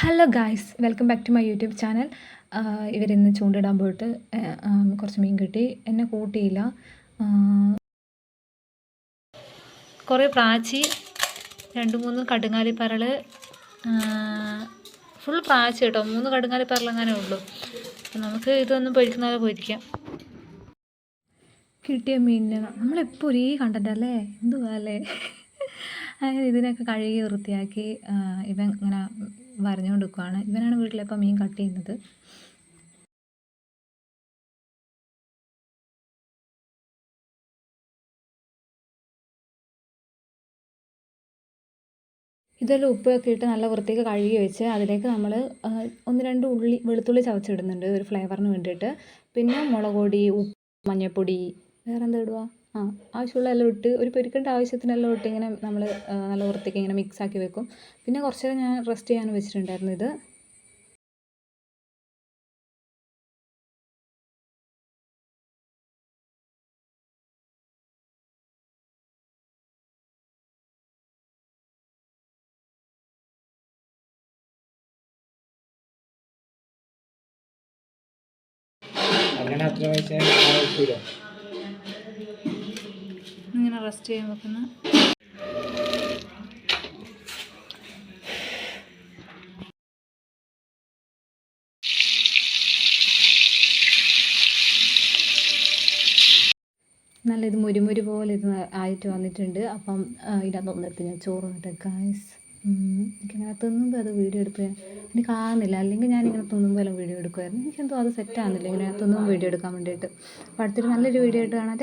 Hello guys, welcome back to my YouTube channel. ഇവരിന്ന് ചൂണ്ടിടാൻ പോയിട്ട് കുറച്ച് മീൻ കിട്ടി. എന്നെ കൂട്ടിയില്ല. കുറേ പ്രാച്ചി, 2-3 കടുങ്ങാലിപ്പരൾ, ഫുൾ പ്രാച്ചി കേട്ടോ. 3 കടുങ്ങാലിപ്പരൽ അങ്ങനെ ഉള്ളൂ. അപ്പം നമുക്ക് ഇതൊന്നും പൊരിക്കുന്ന പോലെ പൊരിക്കാം. കിട്ടിയ മീനിന് നമ്മളെപ്പോൾ ഒരേ കണ്ടന്റ് അല്ലേ, എന്തുവാ അല്ലേ. അങ്ങനെ ഇതിനൊക്കെ കഴുകി വൃത്തിയാക്കി ഇവൻ ഇങ്ങനെ വരഞ്ഞുകൊണ്ട് നിൽക്കുവാണ്. ഇവനാണ് വീട്ടിലിപ്പോൾ മീൻ കട്ട് ചെയ്യുന്നത്. ഇതെല്ലാം ഉപ്പൊക്കെ ഇട്ട് നല്ല വൃത്തിക്ക് കഴുകി വെച്ച് അതിലേക്ക് നമ്മൾ 1-2 വെളുത്തുള്ളി ചതച്ചിടുന്നുണ്ട് ഒരു ഫ്ലേവറിന് വേണ്ടിയിട്ട്. പിന്നെ മുളക് പൊടി, ഉപ്പ്, മഞ്ഞൾപ്പൊടി, വേറെ എന്താ ഇടുക, ആവശ്യമുള്ള എല്ലാം ഇട്ട് ഒരു പൊരിക്കേണ്ട ആവശ്യത്തിനെല്ലാം ഇട്ട് ഇങ്ങനെ നമ്മൾ നല്ല വൃത്തിക്ക് ഇങ്ങനെ മിക്സാക്കി വെക്കും. പിന്നെ കുറച്ച് നേരം ഞാൻ റെസ്റ്റ് ചെയ്യാൻ വെച്ചിട്ടുണ്ടായിരുന്നു ഇത്. ഇങ്ങനെ റെസ്റ്റ് ചെയ്യാൻ വെക്കുന്ന നല്ല ഇത് മുരുമുരു പോലെ ഇത് ആയിട്ട് വന്നിട്ടുണ്ട്. അപ്പം ഇതിനകത്തൊന്നെടുത്ത് ഞാൻ ചോറ് വന്നിട്ട് ഗായ്സ്, എനിക്കിങ്ങനെ തിന്നുമ്പോൾ അത് വീഡിയോ എടുക്കുക എനിക്ക് ആകുന്നില്ല. അല്ലെങ്കിൽ ഞാനിങ്ങനെ തിന്നുമ്പോൾ എല്ലാം വീഡിയോ എടുക്കുമായിരുന്നു. എനിക്കെന്തോ അത് സെറ്റ് ആകുന്നില്ല ഇങ്ങനെ തിന്നുമ്പോൾ വീഡിയോ എടുക്കാൻ വേണ്ടിയിട്ട്. അപ്പോൾ അടുത്തൊരു നല്ലൊരു വീഡിയോ ആയിട്ട് കാണാം.